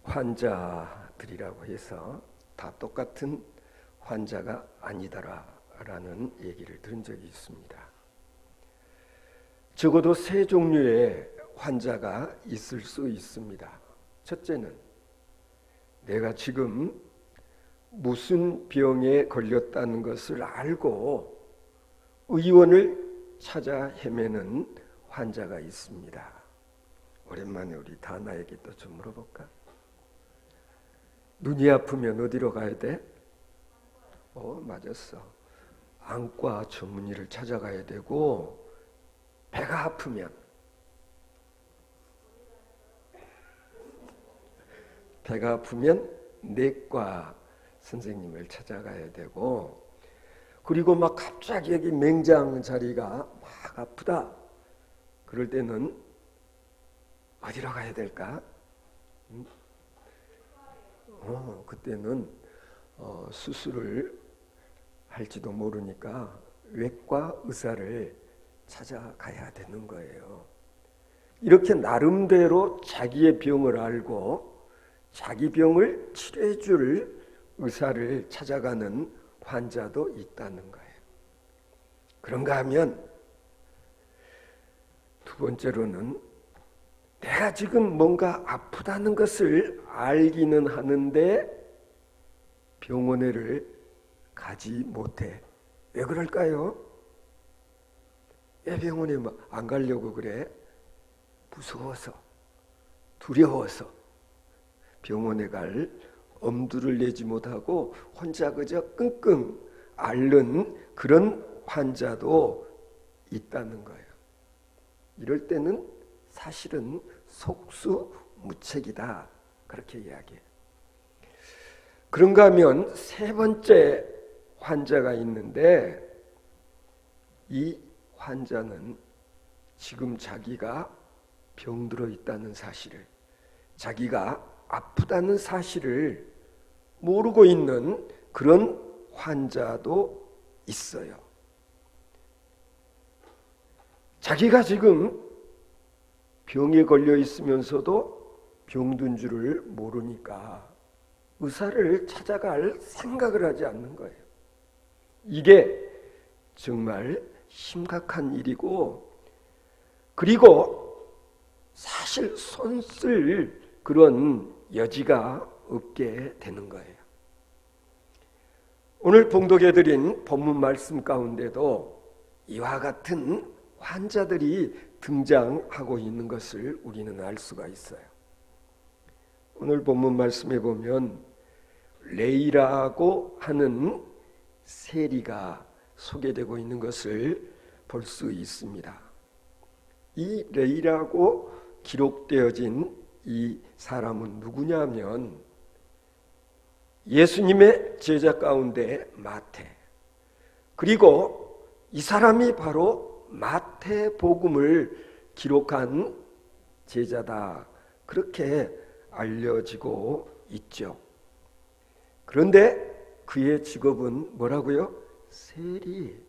환자들이라고 해서 다 똑같은 환자가 아니다라는 얘기를 들은 적이 있습니다. 적어도 세 종류의 환자가 있을 수 있습니다. 첫째는 내가 지금 무슨 병에 걸렸다는 것을 알고 의원을 찾아 헤매는 환자가 있습니다. 오랜만에 우리 다나에게 또 좀 물어볼까? 눈이 아프면 어디로 가야 돼? 맞았어. 안과 전문의를 찾아가야 되고, 배가 아프면 내과 선생님을 찾아가야 되고, 그리고 막 갑자기 여기 맹장 자리가 막 아프다. 그럴 때는 어디로 가야 될까? 그때는 수술을 할지도 모르니까 외과 의사를 찾아가야 되는 거예요. 이렇게 나름대로 자기의 병을 알고 자기 병을 치료해 줄 의사를 찾아가는 환자도 있다는 거예요. 그런가 하면 두 번째로는 내가 지금 뭔가 아프다는 것을 알기는 하는데 병원에를 가지 못해. 왜 그럴까요? 왜 병원에 안 가려고 그래? 무서워서, 두려워서 병원에 갈 엄두를 내지 못하고 혼자 그저 끙끙 앓는 그런 환자도 있다는 거예요. 이럴 때는 사실은 속수무책이다, 그렇게 이야기해요. 그런가 하면 세 번째 환자가 있는데, 이 환자는 지금 자기가 병들어 있다는 사실을, 자기가 아프다는 사실을 모르고 있는 그런 환자도 있어요. 자기가 지금 병에 걸려 있으면서도 병든 줄을 모르니까 의사를 찾아갈 생각을 하지 않는 거예요. 이게 정말 심각한 일이고, 그리고 사실 손쓸 그런 여지가 없게 되는 거예요. 오늘 봉독해 드린 본문 말씀 가운데도 이와 같은 환자들이 등장하고 있는 것을 우리는 알 수가 있어요. 오늘 본문 말씀에 보면 레이라고 하는 세리가 소개되고 있는 것을 볼 수 있습니다. 이 레이라고 기록되어진 이 사람은 누구냐면 예수님의 제자 가운데 마태, 그리고 이 사람이 바로 마태복음을 기록한 제자다, 그렇게 알려지고 있죠. 그런데 그의 직업은 뭐라고요? 세리.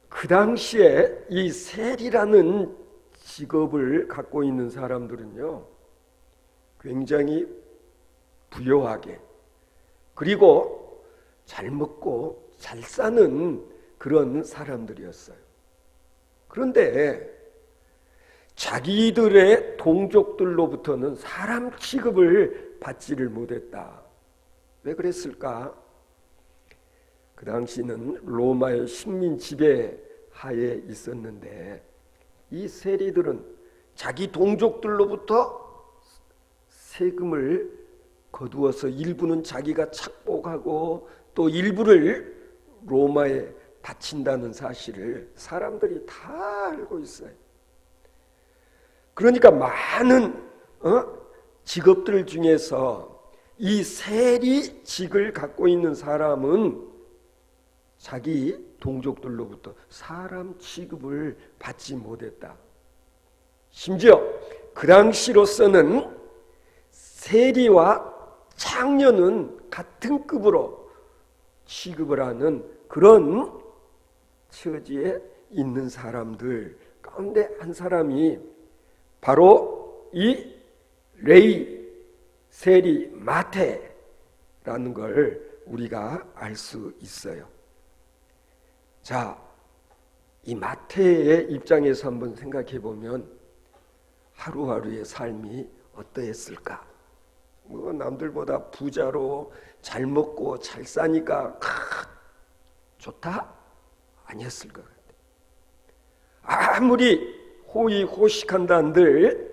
그 당시에 이 세리라는 직업을 갖고 있는 사람들은요, 굉장히 부유하게, 그리고 잘 먹고 잘 사는 그런 사람들이었어요. 그런데 자기들의 동족들로부터는 사람 취급을 받지를 못했다. 왜 그랬을까? 그 당시는 로마의 식민 지배 하에 있었는데, 이 세리들은 자기 동족들로부터 세금을 거두어서 일부는 자기가 착복하고 또 일부를 로마에 바친다는 사실을 사람들이 다 알고 있어요. 그러니까 많은 직업들 중에서 이 세리직을 갖고 있는 사람은 자기 동족들로부터 사람 취급을 받지 못했다. 심지어 그 당시로서는 세리와 창녀는 같은 급으로 취급을 하는 그런 처지에 있는 사람들 가운데 한 사람이 바로 이 레이 세리 마태라는 걸 우리가 알 수 있어요. 자, 이 마태의 입장에서 한번 생각해 보면 하루하루의 삶이 어떠했을까? 뭐 남들보다 부자로 잘 먹고 잘 사니까 좋다? 아니었을 것 같아. 아무리 호의호식한다 한들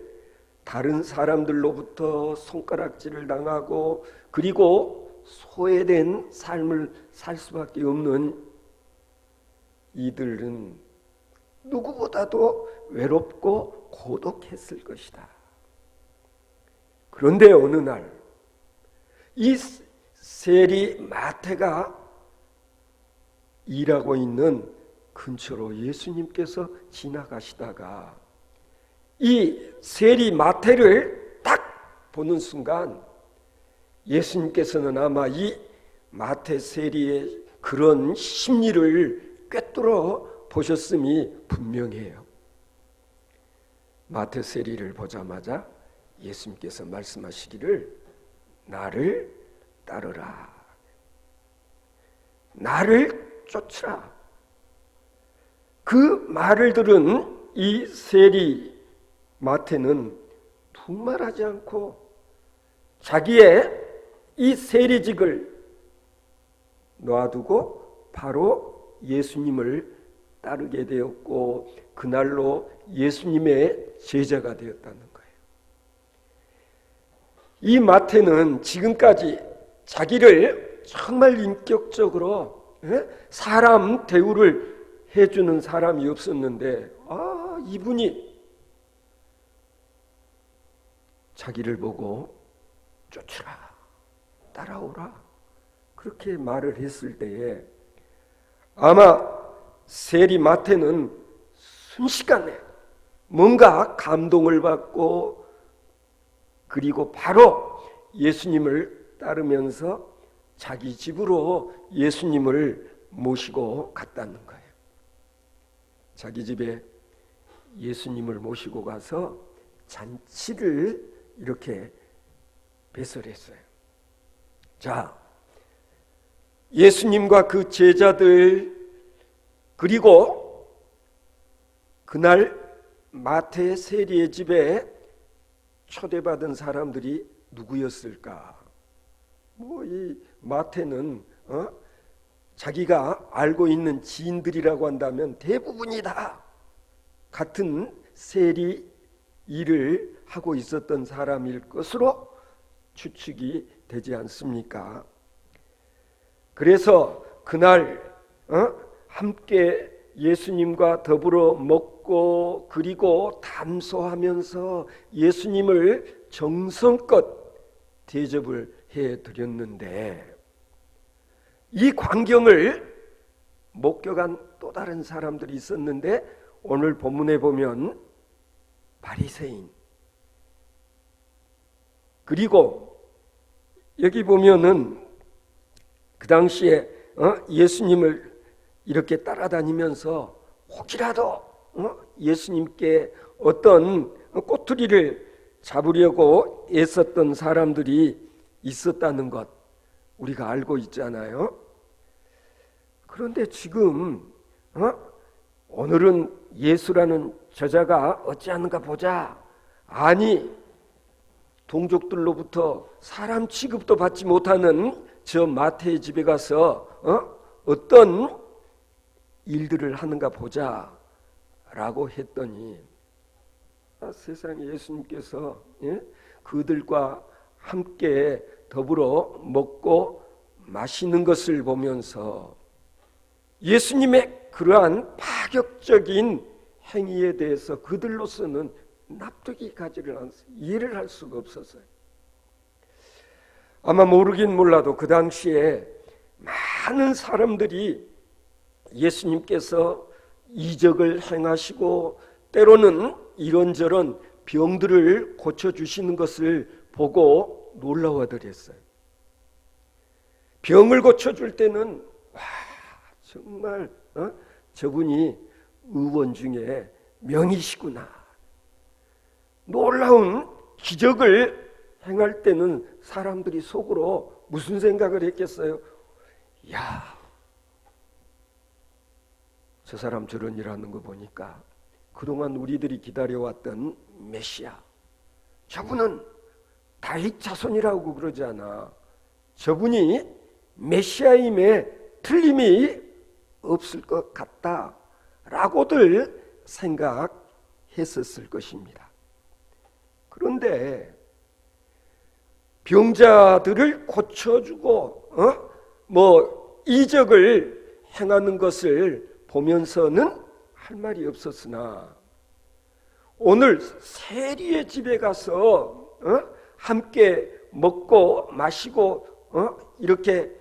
다른 사람들로부터 손가락질을 당하고 그리고 소외된 삶을 살 수밖에 없는 이들은 누구보다도 외롭고 고독했을 것이다. 그런데 어느 날 이 세리 마태가 일하고 있는 근처로 예수님께서 지나가시다가 이 세리 마태를 딱 보는 순간 예수님께서는 아마 이 마태 세리의 그런 심리를 꿰뚫어 보셨음이 분명해요. 마태 세리를 보자마자 예수님께서 말씀하시기를 나를 따르라. 나를 쫓으라. 그 말을 들은 이 세리 마태는 두말하지 않고 자기의 이 세리직을 놔두고 바로 예수님을 따르게 되었고 그날로 예수님의 제자가 되었다는 거예요. 이 마태는 지금까지 자기를 정말 인격적으로 사람 대우를 해주는 사람이 없었는데 이분이 자기를 보고 쫓으라, 따라오라 그렇게 말을 했을 때에 아마 세리 마태는 순식간에 뭔가 감동을 받고 그리고 바로 예수님을 따르면서 자기 집으로 예수님을 모시고 갔다는 거예요. 자기 집에 예수님을 모시고 가서 잔치를 이렇게 배설했어요. 자, 예수님과 그 제자들 그리고 그날 마태 세리의 집에 초대받은 사람들이 누구였을까? 이 마태는 자기가 알고 있는 지인들이라고 한다면 대부분이 다 같은 세리 일을 하고 있었던 사람일 것으로 추측이 되지 않습니까? 그래서 그날 함께 예수님과 더불어 먹고 그리고 담소하면서 예수님을 정성껏 대접을 해드렸는데 이 광경을 목격한 또 다른 사람들이 있었는데 오늘 본문에 보면 바리새인 그리고 여기 보면은 그 당시에 예수님을 이렇게 따라다니면서 혹이라도 예수님께 어떤 꼬투리를 잡으려고 애썼던 사람들이 있었다는 것 우리가 알고 있잖아요. 그런데 지금 오늘은 예수라는 저자가 어찌하는가 보자. 아니 동족들로부터 사람 취급도 받지 못하는 저 마태의 집에 가서 어떤 일들을 하는가 보자 라고 했더니 세상에 예수님께서 그들과 함께 더불어 먹고 마시는 것을 보면서 예수님의 그러한 파격적인 행위에 대해서 그들로서는 납득이 가지를 않았어요. 이해를 할 수가 없었어요. 아마 모르긴 몰라도 그 당시에 많은 사람들이 예수님께서 이적을 행하시고 때로는 이런저런 병들을 고쳐주시는 것을 보고 놀라워들었어요. 병을 고쳐줄 때는 정말 저분이 의원 중에 명이시구나. 놀라운 기적을 행할 때는 사람들이 속으로 무슨 생각을 했겠어요? 야, 저 사람 저런 일 하는 거 보니까 그동안 우리들이 기다려왔던 메시아, 저분은 다윗 자손이라고 그러지 않아. 저분이 메시아임에 틀림이 없을 것 같다라고들 생각했었을 것입니다. 그런데 병자들을 고쳐주고 이적을 행하는 것을 보면서는 할 말이 없었으나 오늘 세리의 집에 가서 함께 먹고 마시고 이렇게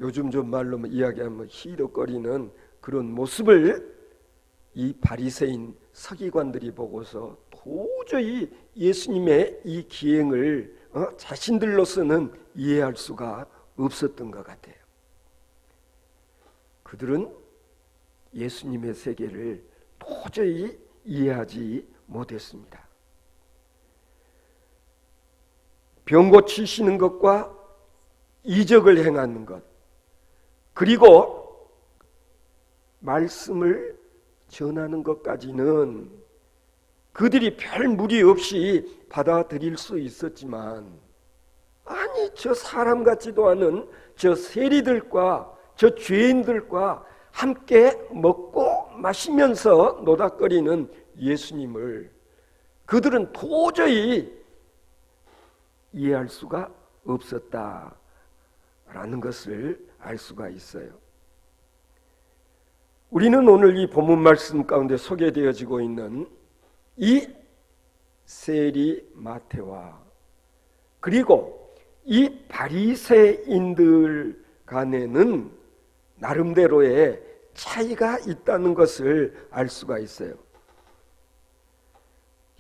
요즘 좀 말로 이야기하면 희덕거리는 그런 모습을 이 바리새인 서기관들이 보고서 도저히 예수님의 이 기행을 자신들로서는 이해할 수가 없었던 것 같아요. 그들은 예수님의 세계를 도저히 이해하지 못했습니다. 병 고치시는 것과 이적을 행하는 것, 그리고 말씀을 전하는 것까지는 그들이 별 무리 없이 받아들일 수 있었지만, 아니 저 사람 같지도 않은 저 세리들과 저 죄인들과 함께 먹고 마시면서 노닥거리는 예수님을 그들은 도저히 이해할 수가 없었다라는 것을 알 수가 있어요. 우리는 오늘 이 본문 말씀 가운데 소개되어지고 있는 이 세리 마태와 그리고 이 바리새인들 간에는 나름대로의 차이가 있다는 것을 알 수가 있어요.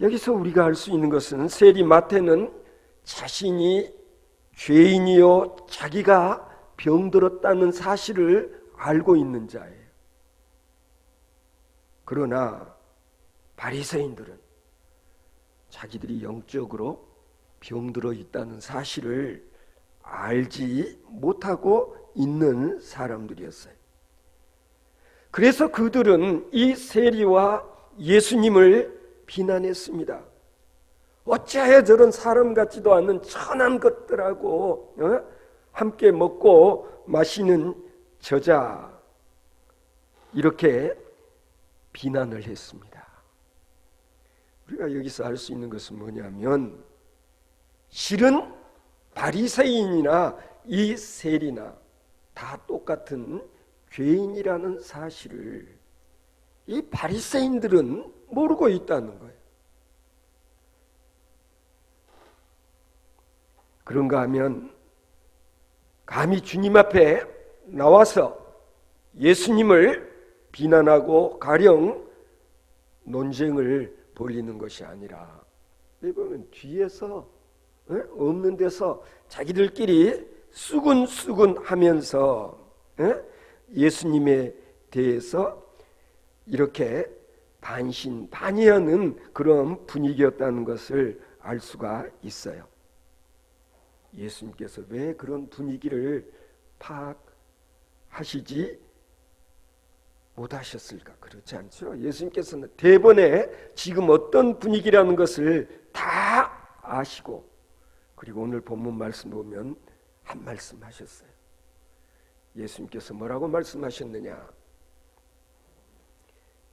여기서 우리가 알 수 있는 것은 세리 마태는 자신이 죄인이요 자기가 병들었다는 사실을 알고 있는 자예요. 그러나 바리새인들은 자기들이 영적으로 병들어 있다는 사실을 알지 못하고 있는 사람들이었어요. 그래서 그들은 이 세리와 예수님을 비난했습니다. 어찌하여 저런 사람 같지도 않은 천한 것들하고 함께 먹고 마시는 저자, 이렇게 비난을 했습니다. 우리가 여기서 알 수 있는 것은 뭐냐면, 실은 바리새인이나 이 세리나 다 똑같은 죄인이라는 사실을 이 바리새인들은 모르고 있다는 거예요. 그런가 하면 감히 주님 앞에 나와서 예수님을 비난하고 가령 논쟁을 벌이는 것이 아니라, 여기 보면 뒤에서 없는 데서 자기들끼리 수군수군 하면서 예수님에 대해서 이렇게 반신반의하는 그런 분위기였다는 것을 알 수가 있어요. 예수님께서 왜 그런 분위기를 파악하시지 못하셨을까? 그렇지 않죠? 예수님께서는 대번에 지금 어떤 분위기라는 것을 다 아시고, 그리고 오늘 본문 말씀 보면 한 말씀 하셨어요. 예수님께서 뭐라고 말씀하셨느냐?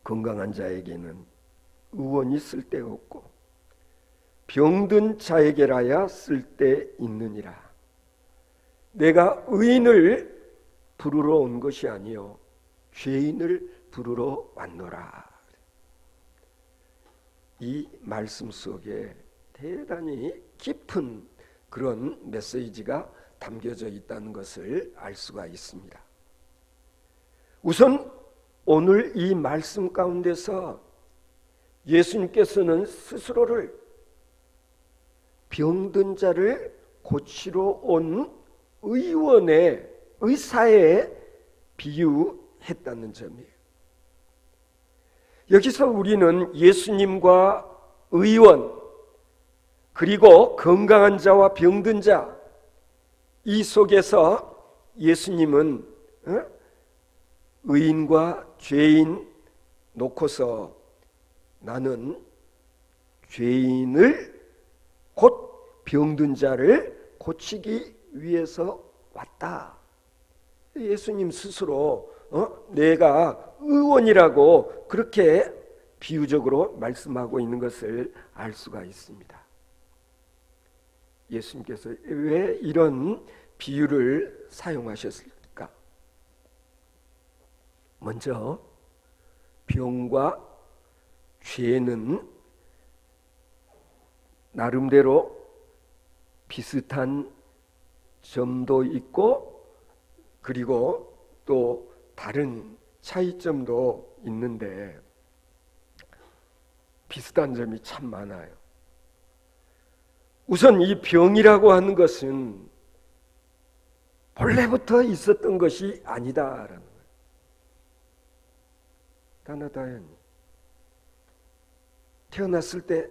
건강한 자에게는 의원이 쓸데없고 병든 자에게라야 쓸데있느니라. 내가 의인을 부르러 온 것이 아니요 죄인을 부르러 왔노라. 이 말씀 속에 대단히 깊은 그런 메시지가 담겨져 있다는 것을 알 수가 있습니다. 우선 오늘 이 말씀 가운데서 예수님께서는 스스로를 병든 자를 고치러 온 의사에 비유했다는 점이에요. 여기서 우리는 예수님과 의원, 그리고 건강한 자와 병든 자, 이 속에서 예수님은 의인과 죄인 놓고서 나는 죄인을, 곧 병든 자를 고치기 위해서 왔다. 예수님 스스로 내가 의원이라고 그렇게 비유적으로 말씀하고 있는 것을 알 수가 있습니다. 예수님께서 왜 이런 비유를 사용하셨을까? 먼저 병과 죄는 나름대로 비슷한 점도 있고 그리고 또 다른 차이점도 있는데 비슷한 점이 참 많아요. 우선 이 병이라고 하는 것은 본래부터 있었던 것이 아니다라는 거예요. 다나다연 태어났을 때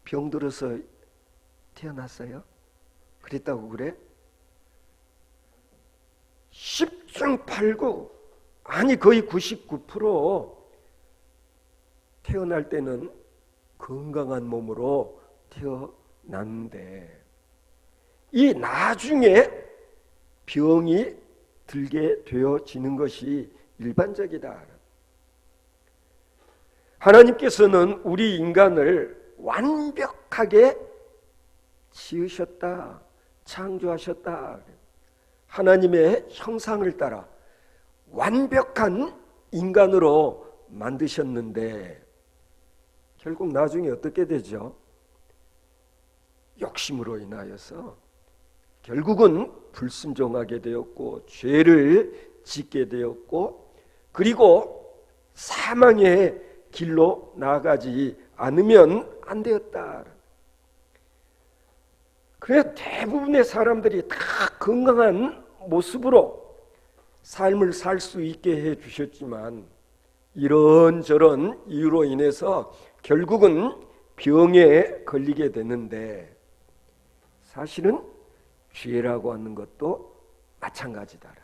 병들어서 태어났어요? 그랬다고 그래? 10중 8구, 아니 거의 99% 태어날 때는 건강한 몸으로 태어났는데 이 나중에 병이 들게 되어지는 것이 일반적이다. 하나님께서는 우리 인간을 완벽하게 지으셨다, 창조하셨다. 하나님의 형상을 따라 완벽한 인간으로 만드셨는데 결국 나중에 어떻게 되죠? 욕심으로 인하여서 결국은 불순종하게 되었고 죄를 짓게 되었고 그리고 사망의 길로 나아가지 않으면 안 되었다. 그래서 대부분의 사람들이 다 건강한 모습으로 삶을 살 수 있게 해 주셨지만 이런저런 이유로 인해서 결국은 병에 걸리게 되는데 사실은 죄라고 하는 것도 마찬가지다.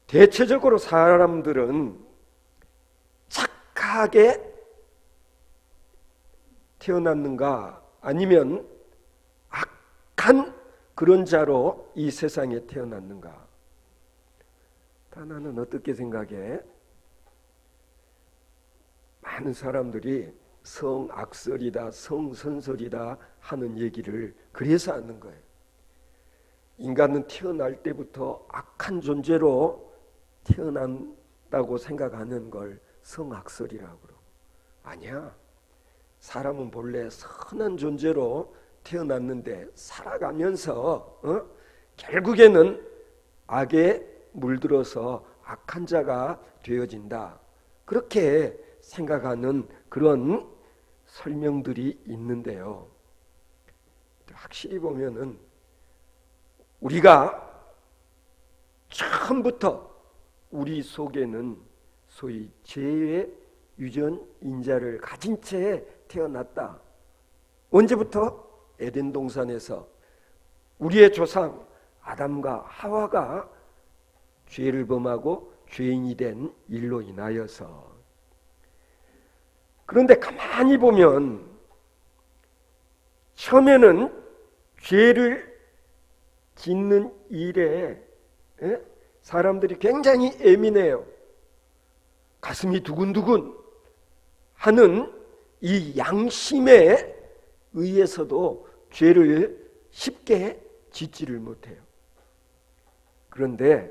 대체적으로 사람들은 착하게 태어났는가 아니면 악한 그런 자로 이 세상에 태어났는가? 다나는 어떻게 생각해? 많은 사람들이 성악설이다, 성선설이다 하는 얘기를 그래서 하는 거예요. 인간은 태어날 때부터 악한 존재로 태어난다고 생각하는 걸 성악설이라고 그러고, 아니야. 사람은 본래 선한 존재로 태어났는데 살아가면서 결국에는 악에 물들어서 악한 자가 되어진다. 그렇게 생각하는 그런 설명들이 있는데요. 확실히 보면은 우리가 처음부터 우리 속에는 소위 죄의 유전 인자를 가진 채 태어났다. 언제부터? 에덴 동산에서 우리의 조상 아담과 하와가 죄를 범하고 죄인이 된 일로 인하여서. 그런데 가만히 보면 처음에는 죄를 짓는 일에 사람들이 굉장히 예민해요. 가슴이 두근두근 하는 이 양심에 의해서도 죄를 쉽게 짓지를 못해요. 그런데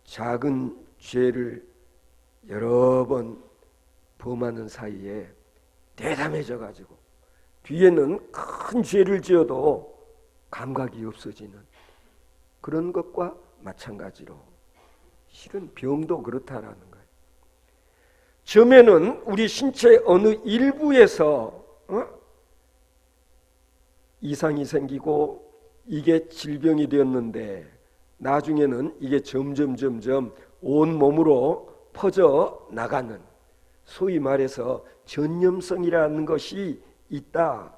작은 죄를 여러 번 범하는 사이에 대담해져 가지고 뒤에는 큰 죄를 지어도 감각이 없어지는 그런 것과 마찬가지로 실은 병도 그렇다라는 거예요. 처음에는 우리 신체 어느 일부에서 이상이 생기고 이게 질병이 되었는데 나중에는 이게 점점 온 몸으로 퍼져 나가는 소위 말해서 전염성이라는 것이 있다라는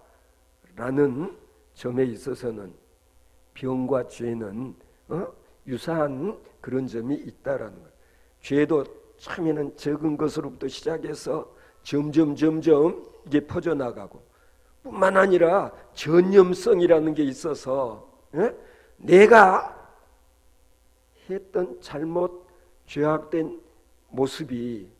점에 있어서는 병과 죄는 유사한 그런 점이 있다라는 거예요. 죄도 처음에는 적은 것으로부터 시작해서 점점 이게 퍼져나가고, 뿐만 아니라 전염성이라는 게 있어서 내가 했던 잘못 죄악된 모습이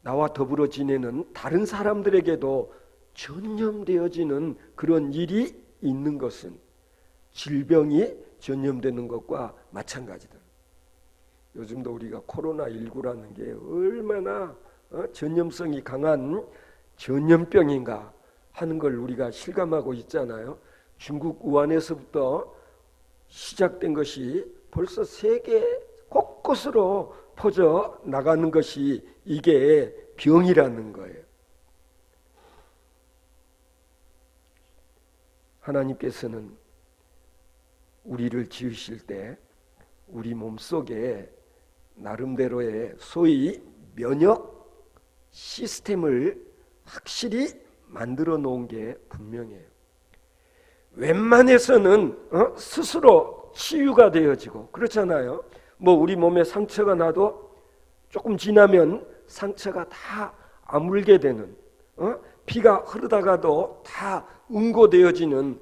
나와 더불어 지내는 다른 사람들에게도 전염되어지는 그런 일이 있는 것은 질병이 전염되는 것과 마찬가지다. 요즘도 우리가 코로나19라는 게 얼마나 전염성이 강한 전염병인가 하는 걸 우리가 실감하고 있잖아요. 중국 우한에서부터 시작된 것이 벌써 세계 곳곳으로 퍼져 나가는 것이 이게 병이라는 거예요. 하나님께서는 우리를 지으실 때 우리 몸속에 나름대로의 소위 면역 시스템을 확실히 만들어 놓은 게 분명해요. 웬만해서는 스스로 치유가 되어지고 그렇잖아요. 뭐 우리 몸에 상처가 나도 조금 지나면 상처가 다 아물게 되는, 피가 흐르다가도 다 응고되어지는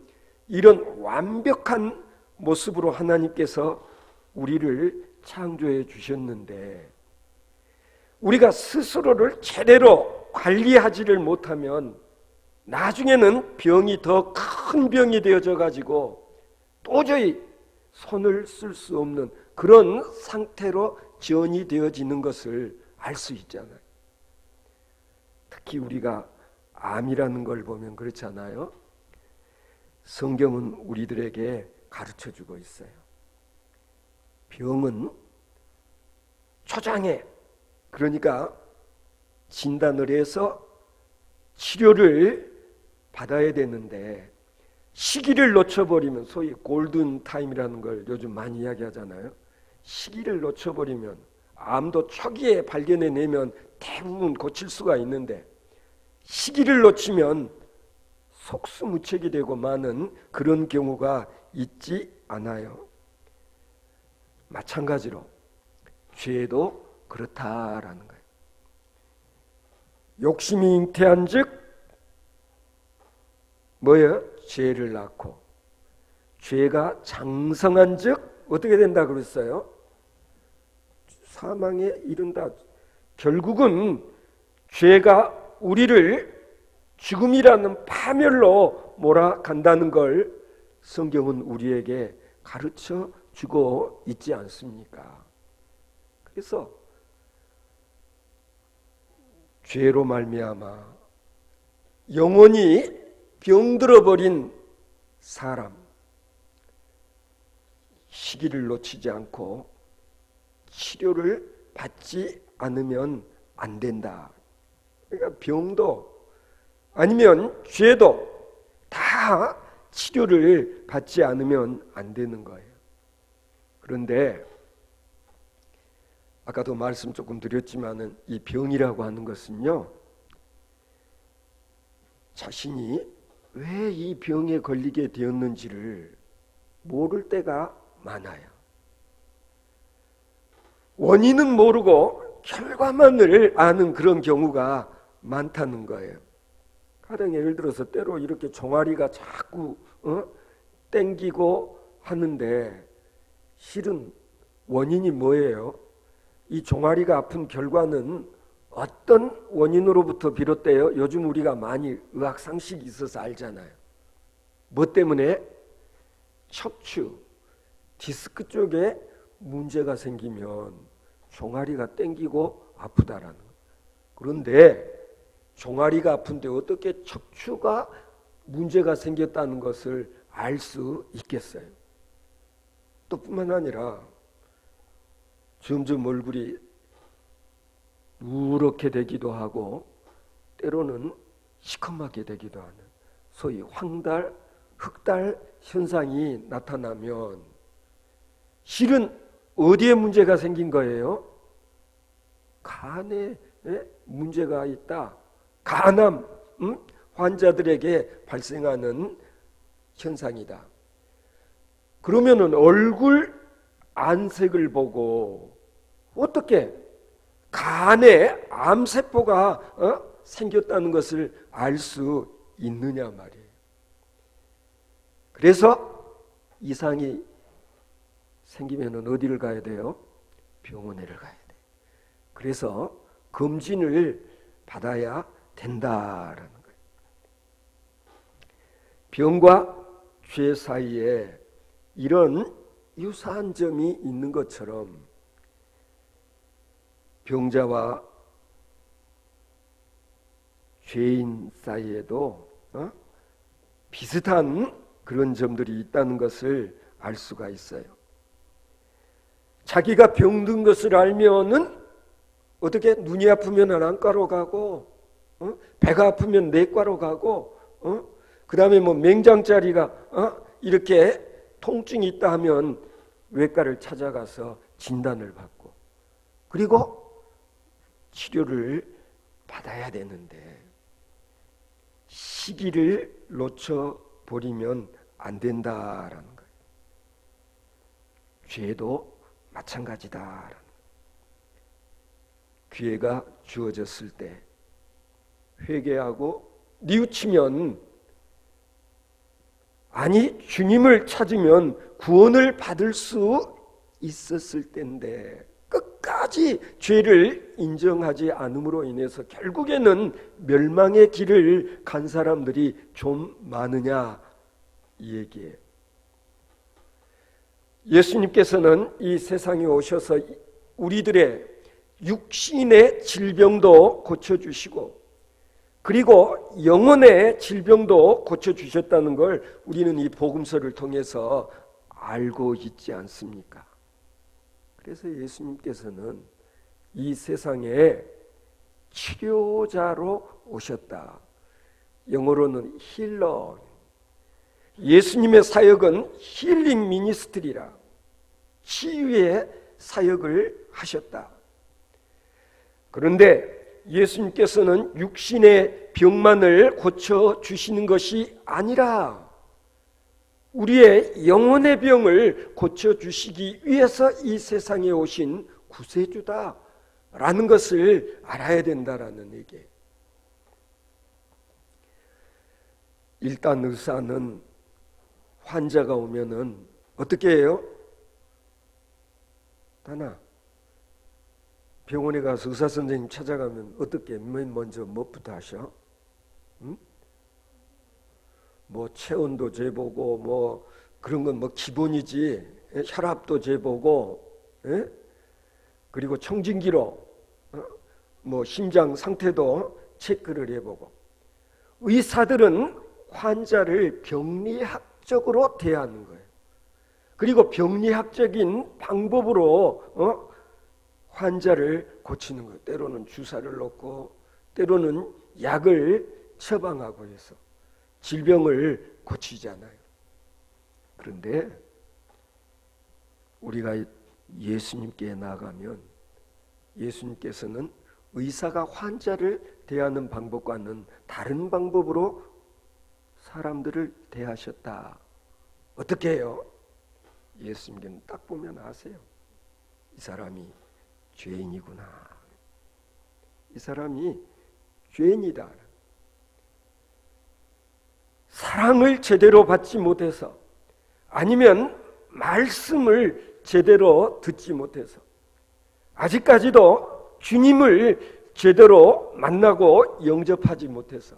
이런 완벽한 모습으로 하나님께서 우리를 창조해 주셨는데, 우리가 스스로를 제대로 관리하지를 못하면 나중에는 병이 더 큰 병이 되어져 가지고 도저히 손을 쓸 수 없는 그런 상태로 전이 되어지는 것을 알 수 있잖아요. 특히 우리가 암이라는 걸 보면 그렇잖아요. 성경은 우리들에게 가르쳐주고 있어요. 병은 초장에, 그러니까 진단을 해서 치료를 받아야 되는데 시기를 놓쳐버리면, 소위 골든 타임이라는 걸 요즘 많이 이야기하잖아요. 시기를 놓쳐버리면, 암도 초기에 발견해내면 대부분 고칠 수가 있는데 시기를 놓치면 속수무책이 되고 마는 그런 경우가 있지 않아요. 마찬가지로 죄도 그렇다라는 거예요. 욕심이 잉태한 즉 뭐예요? 죄를 낳고, 죄가 장성한 즉 어떻게 된다 그랬어요? 사망에 이른다. 결국은 죄가 우리를 죽음이라는 파멸로 몰아간다는 걸 성경은 우리에게 가르쳐 주고 있지 않습니까? 그래서 죄로 말미암아 영원히 병들어 버린 사람, 시기를 놓치지 않고 치료를 받지 않으면 안 된다. 그러니까 병도 아니면 죄도 다 치료를 받지 않으면 안 되는 거예요. 그런데 아까도 말씀 조금 드렸지만은 이 병이라고 하는 것은요, 자신이 왜 이 병에 걸리게 되었는지를 모를 때가 많아요. 원인은 모르고 결과만을 아는 그런 경우가 많다는 거예요. 가령 예를 들어서 때로 이렇게 종아리가 자꾸 땡기고 하는데 실은 원인이 뭐예요? 이 종아리가 아픈 결과는 어떤 원인으로부터 비롯돼요? 요즘 우리가 많이 의학 상식이 있어서 알잖아요. 뭐 때문에? 척추, 디스크 쪽에 문제가 생기면 종아리가 땡기고 아프다라는 거예요. 그런데 종아리가 아픈데 어떻게 척추가 문제가 생겼다는 것을 알 수 있겠어요? 또 뿐만 아니라 점점 얼굴이 누렇게 되기도 하고 때로는 시커멓게 되기도 하는 소위 황달, 흑달 현상이 나타나면 실은 어디에 문제가 생긴 거예요? 간에 문제가 있다. 간암 환자들에게 발생하는 현상이다. 그러면은 얼굴 안색을 보고 어떻게 간에 암세포가 생겼다는 것을 알 수 있느냐 말이에요. 그래서 이상이 생기면은 어디를 가야 돼요? 병원에 가야 돼. 그래서 검진을 받아야 된다라는 거예요. 병과 죄 사이에 이런 유사한 점이 있는 것처럼 병자와 죄인 사이에도 비슷한 그런 점들이 있다는 것을 알 수가 있어요. 자기가 병든 것을 알면은 어떻게 눈이 아프면 안과로 가고 배가 아프면 내과로 가고 그 다음에 뭐 맹장자리가 이렇게 통증이 있다 하면 외과를 찾아가서 진단을 받고 그리고 치료를 받아야 되는데 시기를 놓쳐버리면 안 된다라는 거예요. 죄도 마찬가지다라는 거예요. 기회가 주어졌을 때 회개하고 뉘우치면 아니 주님을 찾으면 구원을 받을 수 있었을 텐데 끝까지 죄를 인정하지 않음으로 인해서 결국에는 멸망의 길을 간 사람들이 좀 많으냐 이 얘기예요. 예수님께서는 이 세상에 오셔서 우리들의 육신의 질병도 고쳐주시고 그리고 영혼의 질병도 고쳐주셨다는 걸 우리는 이 복음서를 통해서 알고 있지 않습니까? 그래서 예수님께서는 이 세상에 치료자로 오셨다. 영어로는 힐러. 예수님의 사역은 힐링 미니스트리라. 치유의 사역을 하셨다. 그런데 예수님께서는 육신의 병만을 고쳐주시는 것이 아니라 우리의 영혼의 병을 고쳐주시기 위해서 이 세상에 오신 구세주다라는 것을 알아야 된다라는 얘기예요. 일단 의사는 환자가 오면은 어떻게 해요? 다나 병원에 가서 의사 선생님 찾아가면 어떻게 맨 먼저 뭐부터 하셔? 응? 뭐 체온도 재보고 뭐 그런 건 뭐 기본이지. 혈압도 재보고, 그리고 청진기로 뭐 심장 상태도 체크를 해보고. 의사들은 환자를 병리학적으로 대하는 거예요. 그리고 병리학적인 방법으로 환자를 고치는 거예요. 때로는 주사를 놓고 때로는 약을 처방하고 해서 질병을 고치잖아요. 그런데 우리가 예수님께 나가면 예수님께서는 의사가 환자를 대하는 방법과는 다른 방법으로 사람들을 대하셨다. 어떻게 해요? 예수님께는 딱 보면 아세요. 이 사람이 죄인이구나. 이 사람이 죄인이다. 사랑을 제대로 받지 못해서 아니면 말씀을 제대로 듣지 못해서 아직까지도 주님을 제대로 만나고 영접하지 못해서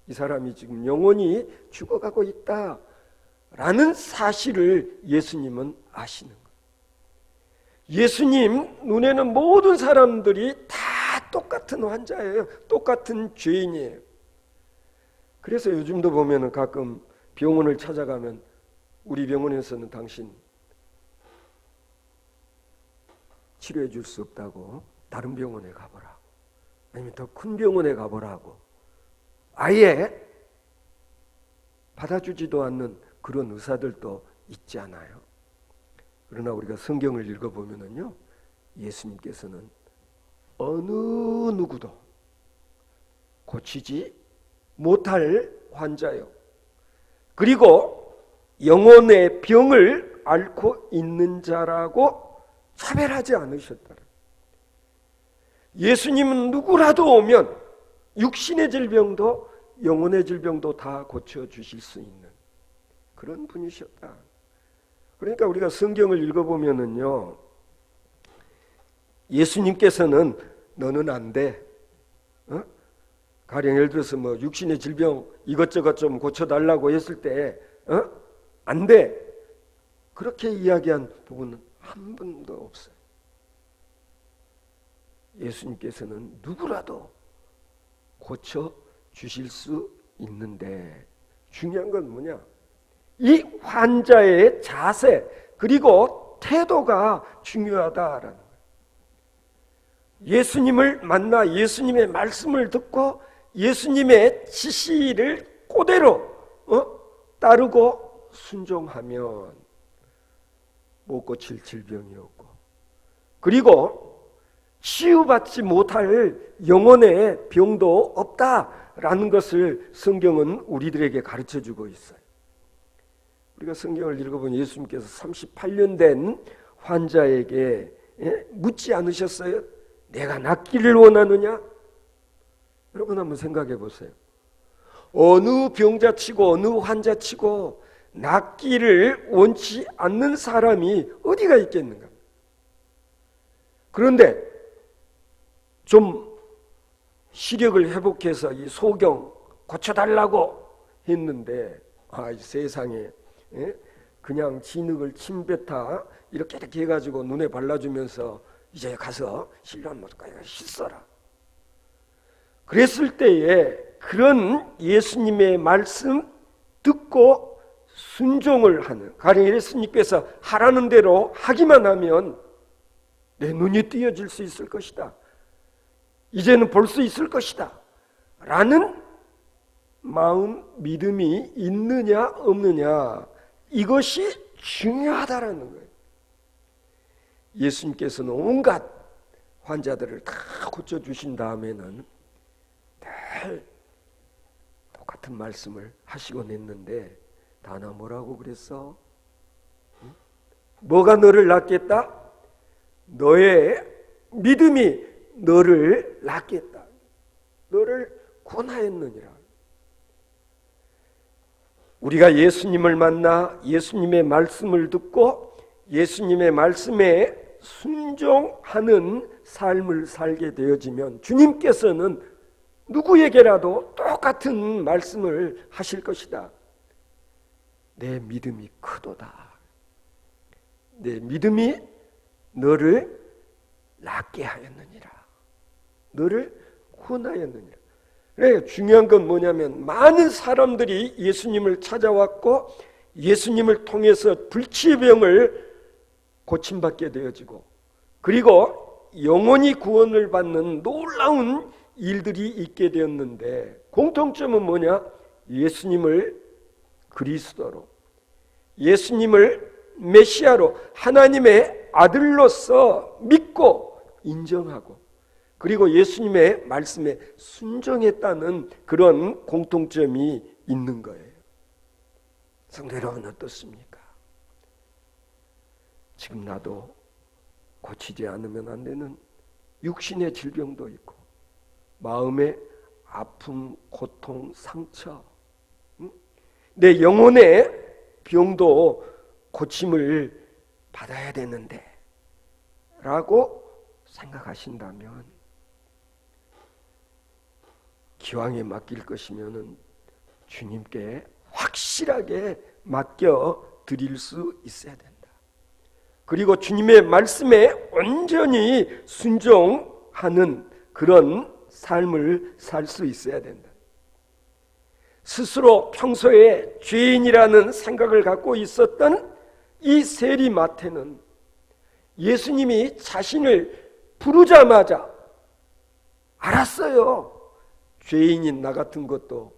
이 사람이 지금 영원히 죽어가고 있다라는 사실을 예수님은 아시는 거예요. 예수님 눈에는 모든 사람들이 다 똑같은 환자예요. 똑같은 죄인이에요. 그래서 요즘도 보면은 가끔 병원을 찾아가면 우리 병원에서는 당신 치료해 줄 수 없다고 다른 병원에 가보라고 아니면 더 큰 병원에 가보라고 아예 받아주지도 않는 그런 의사들도 있지 않아요? 그러나 우리가 성경을 읽어보면은요 예수님께서는 어느 누구도 고치지 못할 환자요. 그리고 영혼의 병을 앓고 있는 자라고 차별하지 않으셨다. 예수님은 누구라도 오면 육신의 질병도 영혼의 질병도 다 고쳐주실 수 있는 그런 분이셨다. 그러니까 우리가 성경을 읽어보면은요, 예수님께서는 너는 안 돼. 가령 예를 들어서 뭐 육신의 질병 이것저것 좀 고쳐달라고 했을 때 안 돼. 그렇게 이야기한 부분은 한 번도 없어요. 예수님께서는 누구라도 고쳐 주실 수 있는데 중요한 건 뭐냐? 이 환자의 자세 그리고 태도가 중요하다라는 거예요. 예수님을 만나 예수님의 말씀을 듣고 예수님의 지시를 그대로 따르고 순종하면 못 고칠 질병이 없고, 그리고 치유받지 못할 영혼의 병도 없다라는 것을 성경은 우리들에게 가르쳐주고 있어요. 우리가 성경을 읽어보면 예수님께서 38년 된 환자에게 묻지 않으셨어요? 내가 낫기를 원하느냐? 여러분 한번 생각해 보세요. 어느 병자치고 어느 환자치고 낫기를 원치 않는 사람이 어디가 있겠는가? 그런데 좀 시력을 회복해서 이 소경 고쳐달라고 했는데 이 세상에 그냥 진흙을 침뱉어 이렇게 해가지고 눈에 발라주면서 이제 가서 신랑 못 가요 씻어라. 그랬을 때에 그런 예수님의 말씀 듣고 순종을 하는, 가령 예수님께서 하라는 대로 하기만 하면 내 눈이 띄어질 수 있을 것이다, 이제는 볼 수 있을 것이다 라는 마음, 믿음이 있느냐 없느냐, 이것이 중요하다라는 거예요. 예수님께서는 온갖 환자들을 다 고쳐주신 다음에는 늘 똑같은 말씀을 하시곤 했는데 다나 뭐라고 그랬어? 뭐가 너를 낫겠다? 너의 믿음이 너를 낫겠다. 너를 구원하였느니라. 우리가 예수님을 만나 예수님의 말씀을 듣고 예수님의 말씀에 순종하는 삶을 살게 되어지면 주님께서는 누구에게라도 똑같은 말씀을 하실 것이다. 내 믿음이 크도다. 내 믿음이 너를 낫게 하였느니라. 너를 구원하였느니라. 그래, 중요한 건 뭐냐면 많은 사람들이 예수님을 찾아왔고 예수님을 통해서 불치의 병을 고침받게 되어지고, 그리고 영원히 구원을 받는 놀라운 일들이 있게 되었는데 공통점은 뭐냐? 예수님을 그리스도로, 예수님을 메시아로, 하나님의 아들로서 믿고 인정하고, 그리고 예수님의 말씀에 순종했다는 그런 공통점이 있는 거예요. 성도 여러분 어떻습니까? 지금 나도 고치지 않으면 안 되는 육신의 질병도 있고 마음의 아픔, 고통, 상처, 내 영혼의 병도 고침을 받아야 되는데 라고 생각하신다면, 기왕에 맡길 것이면은 주님께 확실하게 맡겨 드릴 수 있어야 된다. 그리고 주님의 말씀에 온전히 순종하는 그런 삶을 살 수 있어야 된다. 스스로 평소에 죄인이라는 생각을 갖고 있었던 이 세리마태는 예수님이 자신을 부르자마자 알았어요. 죄인인 나 같은 것도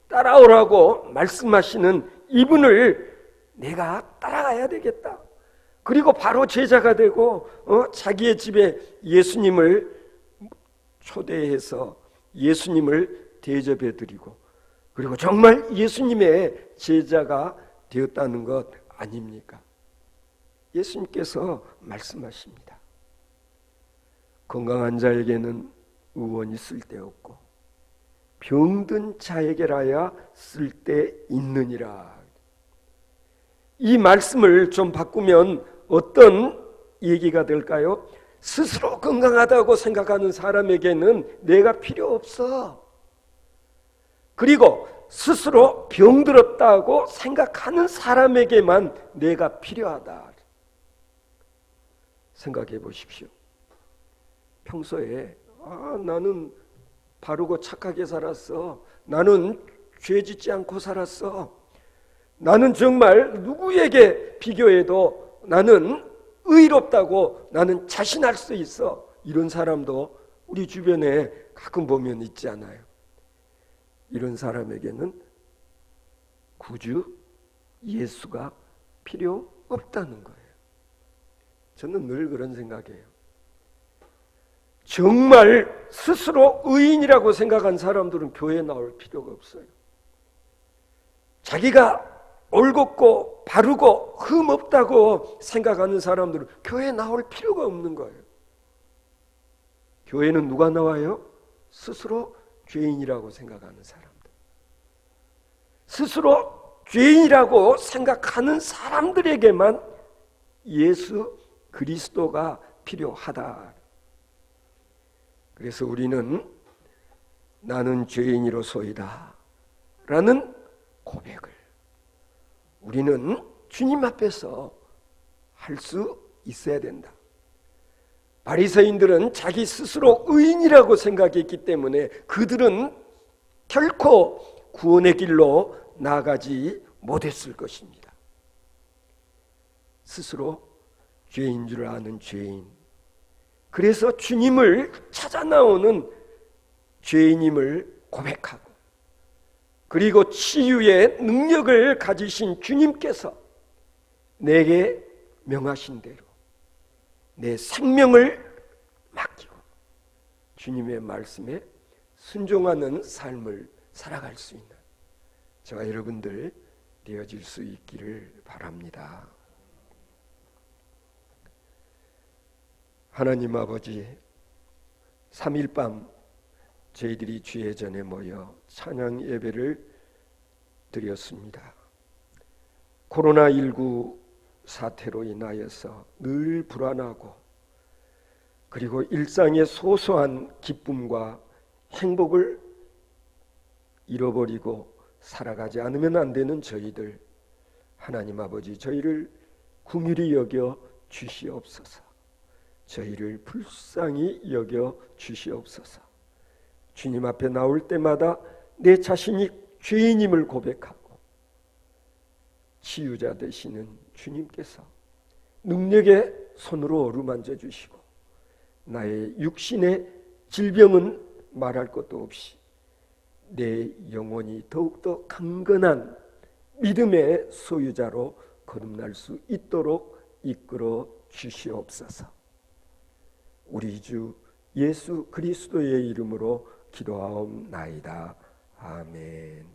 따라오라고 말씀하시는 이분을 내가 따라가야 되겠다. 그리고 바로 제자가 되고 자기의 집에 예수님을 초대해서 예수님을 대접해 드리고 그리고 정말 예수님의 제자가 되었다는 것 아닙니까? 예수님께서 말씀하십니다. 건강한 자에게는 의원이 쓸데없고 병든 자에게라야 쓸데있느니라. 이 말씀을 좀 바꾸면 어떤 얘기가 될까요? 스스로 건강하다고 생각하는 사람에게는 내가 필요 없어. 그리고 스스로 병들었다고 생각하는 사람에게만 내가 필요하다. 생각해 보십시오. 평소에 나는 바르고 착하게 살았어. 나는 죄 짓지 않고 살았어. 나는 정말 누구에게 비교해도 나는 의롭다고 나는 자신할 수 있어. 이런 사람도 우리 주변에 가끔 보면 있지 않아요? 이런 사람에게는 구주 예수가 필요 없다는 거예요. 저는 늘 그런 생각이에요. 정말 스스로 의인이라고 생각한 사람들은 교회에 나올 필요가 없어요. 자기가 옳고 바르고 흠 없다고 생각하는 사람들은 교회에 나올 필요가 없는 거예요. 교회는 누가 나와요? 스스로 죄인이라고 생각하는 사람들. 스스로 죄인이라고 생각하는 사람들에게만 예수 그리스도가 필요하다. 그래서 우리는 나는 죄인이로소이다 라는 고백을 우리는 주님 앞에서 할 수 있어야 된다. 바리새인들은 자기 스스로 의인이라고 생각했기 때문에 그들은 결코 구원의 길로 나아가지 못했을 것입니다. 스스로 죄인 줄 아는 죄인, 그래서 주님을 찾아 나오는 죄인임을 고백하고 그리고 치유의 능력을 가지신 주님께서 내게 명하신 대로 내 생명을 맡기고 주님의 말씀에 순종하는 삶을 살아갈 수 있는 저와 여러분들 되어질 수 있기를 바랍니다. 하나님 아버지, 3일 밤 저희들이 주의 전에 모여 찬양 예배를 드렸습니다. 코로나19 사태로 인하여서 늘 불안하고 그리고 일상의 소소한 기쁨과 행복을 잃어버리고 살아가지 않으면 안 되는 저희들, 하나님 아버지 저희를 긍휼히 여겨 주시옵소서. 저희를 불쌍히 여겨 주시옵소서. 주님 앞에 나올 때마다 내 자신이 죄인임을 고백하고 치유자 되시는 주님께서 능력의 손으로 어루만져 주시고 나의 육신의 질병은 말할 것도 없이 내 영혼이 더욱더 강건한 믿음의 소유자로 거듭날 수 있도록 이끌어 주시옵소서. 우리 주 예수 그리스도의 이름으로 기도하옵나이다. 아멘.